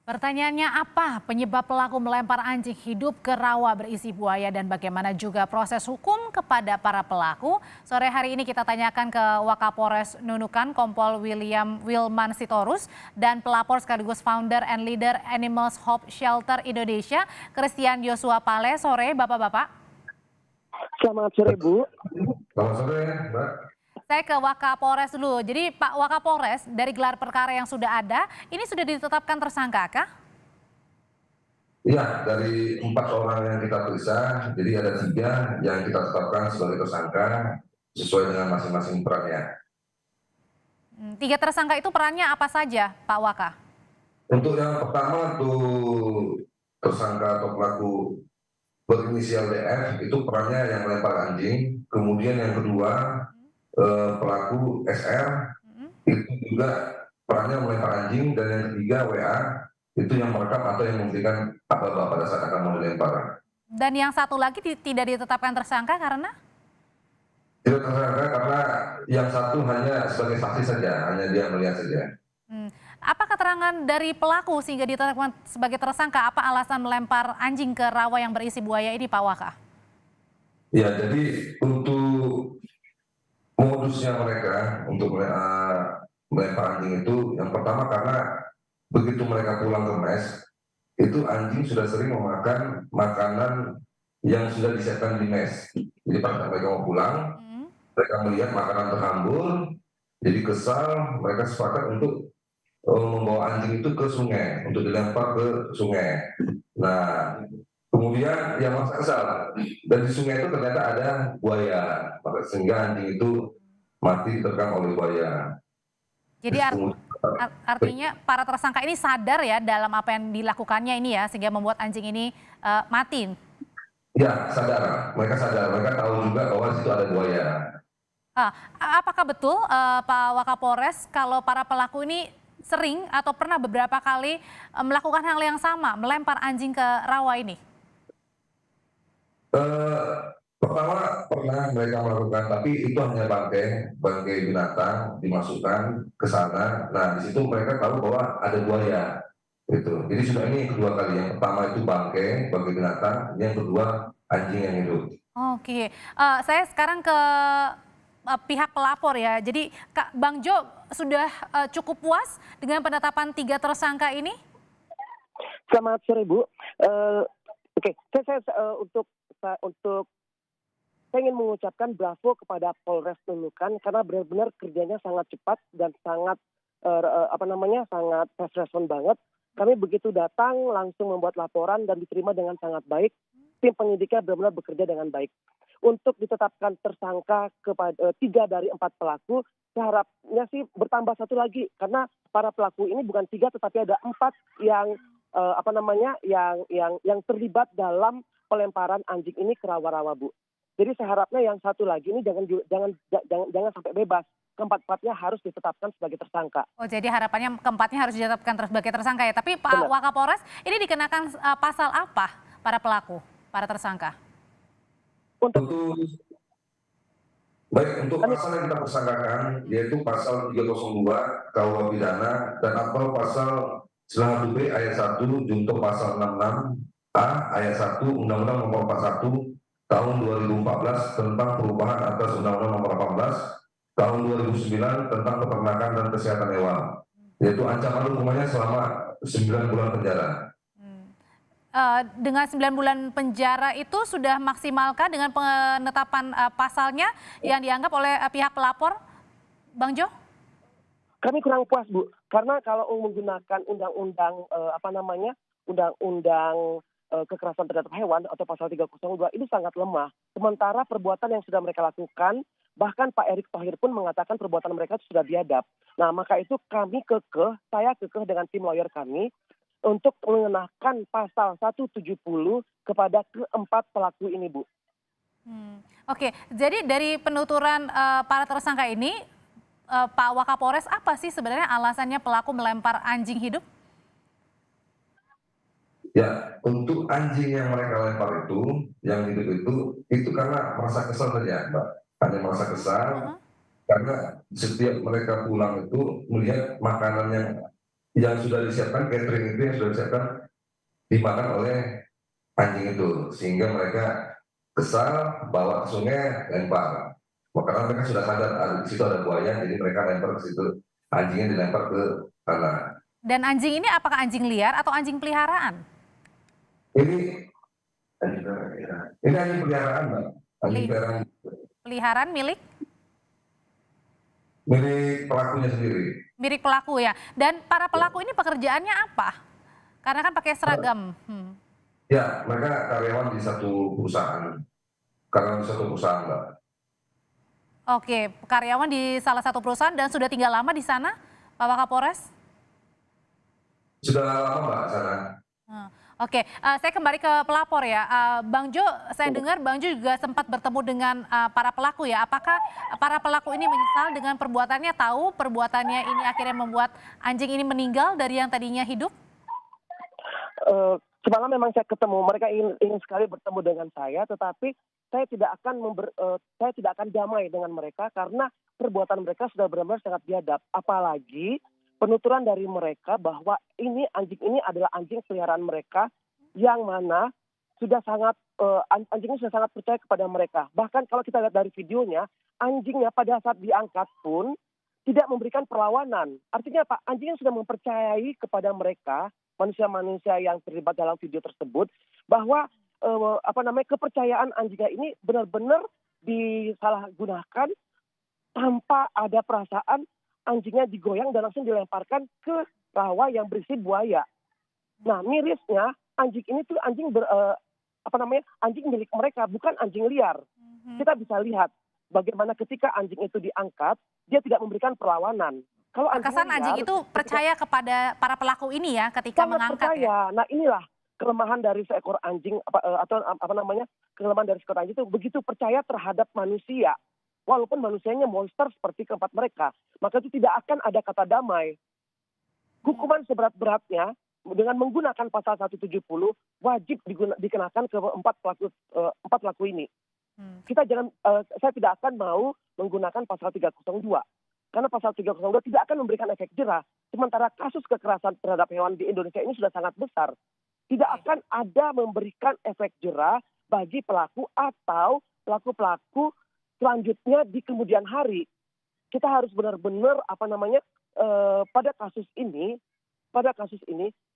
Pertanyaannya apa penyebab pelaku melempar anjing hidup ke rawa berisi buaya dan bagaimana juga proses hukum kepada para pelaku? Sore hari ini kita tanyakan ke Wakapolres Nunukan Kompol Wilman Sitorus dan pelapor sekaligus founder and leader Animals Hope Shelter Indonesia, Christian Joshua Pale. Sore Bapak-bapak. Selamat sore Bu. Selamat sore Mbak. Saya ke Wakapolres dulu. Jadi Pak Wakapolres, dari gelar perkara yang sudah ada, ini sudah ditetapkan tersangka kah? Iya, dari 4 orang yang kita periksa, jadi ada 3 yang kita tetapkan sebagai tersangka sesuai dengan masing-masing perannya. 3 tersangka itu perannya apa saja, Pak Waka? Untuk yang pertama tuh tersangka atau pelaku berinisial DF itu perannya yang melempar anjing. Kemudian yang kedua pelaku SR itu juga perannya melempar anjing, dan yang ketiga WA itu yang merekam atau yang memberikan aba-aba pada saat akan mau dilempar. Dan yang satu lagi tidak ditetapkan tersangka karena? Tidak tersangka karena yang satu hanya sebagai saksi saja, hanya dia melihat saja. Apa keterangan dari pelaku sehingga ditetapkan sebagai tersangka? Apa alasan melempar anjing ke rawa yang berisi buaya ini, Pak Waka? Ya, jadi untuk modusnya mereka untuk melempar anjing itu, yang pertama karena begitu mereka pulang ke mes, itu anjing sudah sering memakan makanan yang sudah disiapkan di mes. Jadi pada mereka mau pulang, mereka melihat makanan terhambur, jadi kesal, mereka sepakat untuk membawa anjing itu ke sungai, untuk dilempar ke sungai. Nah, kemudian yang masa kesal, dan di sungai itu ternyata ada buaya, sehingga anjing itu mati diterkam oleh buaya. Jadi artinya para tersangka ini sadar ya dalam apa yang dilakukannya ini ya, sehingga membuat anjing ini mati. Ya, sadar. Mereka sadar. Mereka tahu juga bahwa di situ ada buaya. Apakah betul Pak Wakapolres kalau para pelaku ini sering atau pernah beberapa kali melakukan hal yang sama, melempar anjing ke rawa ini? Pertama pernah mereka melakukan, tapi itu hanya bangkai binatang dimasukkan ke sana. Nah, di situ mereka tahu bahwa ada buaya. Gitu. Jadi sudah ini kedua kali. Yang pertama itu bangkai binatang, yang kedua anjing yang hidup. Oke, saya sekarang ke pihak pelapor ya. Jadi Bang Jo sudah cukup puas dengan penetapan 3 tersangka ini? Selamat sore Bu. Oke, saya ingin mengucapkan bravo kepada Polres Nunukan karena benar-benar kerjanya sangat cepat dan sangat sangat fast response banget. Kami begitu datang langsung membuat laporan dan diterima dengan sangat baik. Tim penyidiknya benar-benar bekerja dengan baik. Untuk ditetapkan tersangka kepada 3 dari 4 pelaku, seharapnya sih bertambah 1 lagi karena para pelaku ini bukan 3 tetapi ada 4 yang yang terlibat dalam pelemparan anjing ini ke rawa-rawa Bu. Jadi saya harapnya yang 1 lagi ini jangan sampai bebas. Keempat-empatnya harus ditetapkan sebagai tersangka. Oh, jadi harapannya keempatnya harus ditetapkan sebagai tersangka ya. Tapi Pak Wakapolres, ini dikenakan pasal apa para pelaku, para tersangka? Untuk pasal yang kita persangkakan yaitu pasal 302 KUH pidana dan atau pasal 91B ayat 1 junto pasal 66A ayat 1 Undang-Undang Nomor 41 Tahun 2014 tentang perubahan atas Undang-Undang Nomor 18 Tahun 2009 tentang peternakan dan kesehatan hewan, yaitu ancaman hukumannya selama 9 bulan penjara. Dengan 9 bulan penjara itu sudah maksimalkah dengan penetapan pasalnya yang dianggap oleh pihak pelapor, Bang Jo? Kami kurang puas Bu, karena kalau menggunakan undang-undang undang-undang kekerasan terhadap hewan atau pasal 302 itu sangat lemah. Sementara perbuatan yang sudah mereka lakukan, bahkan Pak Erick Thohir pun mengatakan perbuatan mereka itu sudah biadab. Nah, maka itu saya kekeh dengan tim lawyer kami untuk mengenakan pasal 170 kepada keempat pelaku ini, Bu. Oke, jadi dari penuturan para tersangka ini, Pak Wakapolres, apa sih sebenarnya alasannya pelaku melempar anjing hidup? Ya, untuk anjing yang mereka lempar itu, yang hidup itu karena merasa kesal saja, Mbak. Hanya merasa kesal karena setiap mereka pulang itu melihat makanan yang yang sudah disiapkan, catering itu yang sudah disiapkan dimakan oleh anjing itu, sehingga mereka kesal, bawa ke sungai, lempar. Karena mereka sudah sadar di situ ada buaya, jadi mereka lempar ke situ, anjingnya dilempar ke tanah. Dan anjing ini apakah anjing liar atau anjing peliharaan? Ini anjing peliharaan, Mbak. Anjing peliharaan Peliharaan milik pelakunya sendiri. milik pelaku ya. Dan para pelaku ini pekerjaannya apa? Karena kan pakai seragam. Ya, mereka karyawan di satu perusahaan. Karyawan di satu perusahaan, Mbak. Oke, karyawan di salah satu perusahaan dan sudah tinggal lama di sana, Pak Wakapolres? Sudah lama, Mbak, sana. Oke, saya kembali ke pelapor ya. Bang Jo, saya dengar Bang Jo juga sempat bertemu dengan para pelaku ya. Apakah para pelaku ini menyesal dengan perbuatannya, tahu perbuatannya ini akhirnya membuat anjing ini meninggal dari yang tadinya hidup? Semalam memang saya ketemu, mereka ingin sekali bertemu dengan saya, tetapi saya tidak akan damai dengan mereka karena perbuatan mereka sudah benar-benar sangat biadab. Apalagi penuturan dari mereka bahwa anjing ini adalah anjing peliharaan mereka yang mana sudah sangat anjingnya sudah sangat percaya kepada mereka. Bahkan kalau kita lihat dari videonya, anjingnya pada saat diangkat pun tidak memberikan perlawanan. Artinya apa? Anjingnya sudah mempercayai kepada mereka, manusia-manusia yang terlibat dalam video tersebut, bahwa kepercayaan anjingnya ini benar-benar disalahgunakan tanpa ada perasaan. Anjingnya digoyang dan langsung dilemparkan ke rawa yang berisi buaya. Nah, mirisnya anjing ini tuh anjing milik mereka, bukan anjing liar. Kita bisa lihat bagaimana ketika anjing itu diangkat, dia tidak memberikan perlawanan. Kalau kesan anjing itu percaya kepada para pelaku ini ya ketika mengangkat percaya. Ya. Nah, inilah kelemahan dari seekor anjing kelemahan dari seekor anjing itu begitu percaya terhadap manusia. Walaupun manusianya monster seperti keempat mereka, maka itu tidak akan ada kata damai. Hukuman seberat-beratnya dengan menggunakan pasal 170 wajib dikenakan ke empat pelaku ini. Saya tidak akan mau menggunakan pasal 302. Karena pasal 302 tidak akan memberikan efek jerah. Sementara kasus kekerasan terhadap hewan di Indonesia ini sudah sangat besar. Tidak akan ada memberikan efek jerah bagi pelaku atau pelaku-pelaku selanjutnya di kemudian hari. Kita harus benar-benar pada kasus ini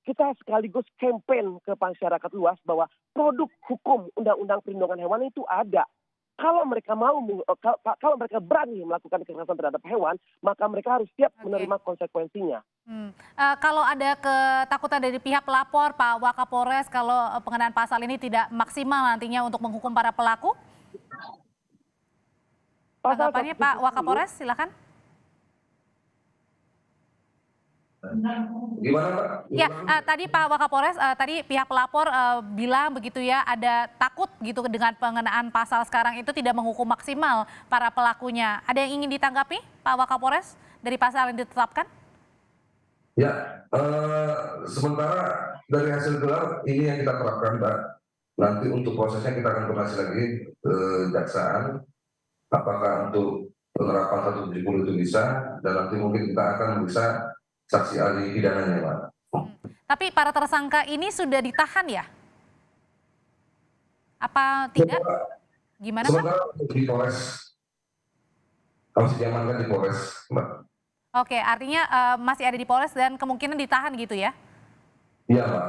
kita sekaligus campaign ke masyarakat luas bahwa produk hukum Undang-Undang Perlindungan Hewan itu ada. Kalau mereka berani melakukan kekerasan terhadap hewan, maka mereka harus siap menerima konsekuensinya. Kalau ada ketakutan dari pihak pelapor, Pak Wakapolres, kalau pengenaan pasal ini tidak maksimal nantinya untuk menghukum para pelaku? Tanggapannya Pak Wakapolres, silakan. Gimana, Pak? Ya, tadi Pak Wakapolres, tadi pihak pelapor bilang begitu ya, ada takut gitu dengan pengenaan pasal sekarang itu tidak menghukum maksimal para pelakunya. Ada yang ingin ditanggapi Pak Wakapolres dari pasal yang ditetapkan? Ya, sementara dari hasil gelar ini yang kita terapkan, Mbak. Nanti untuk prosesnya kita akan koordinasi lagi ke Jaksaan. Apakah untuk penerapan 170 itu bisa, dan nanti mungkin kita akan bisa saksi ahli pidananya, Pak. Tapi para tersangka ini sudah ditahan ya? Apa tidak? Gimana, Pak? Sementara di Polres, harus diamankan di Polres, Mbak. Oke, artinya masih ada di Polres dan kemungkinan ditahan gitu ya? Iya, Pak.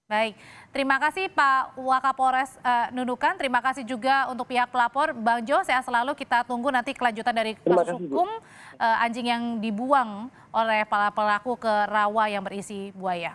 Baik, terima kasih Pak Wakapolres Nunukan, terima kasih juga untuk pihak pelapor. Bang Jo, sehat selalu, kita tunggu nanti kelanjutan dari kasus hukum anjing yang dibuang oleh para pelaku ke rawa yang berisi buaya.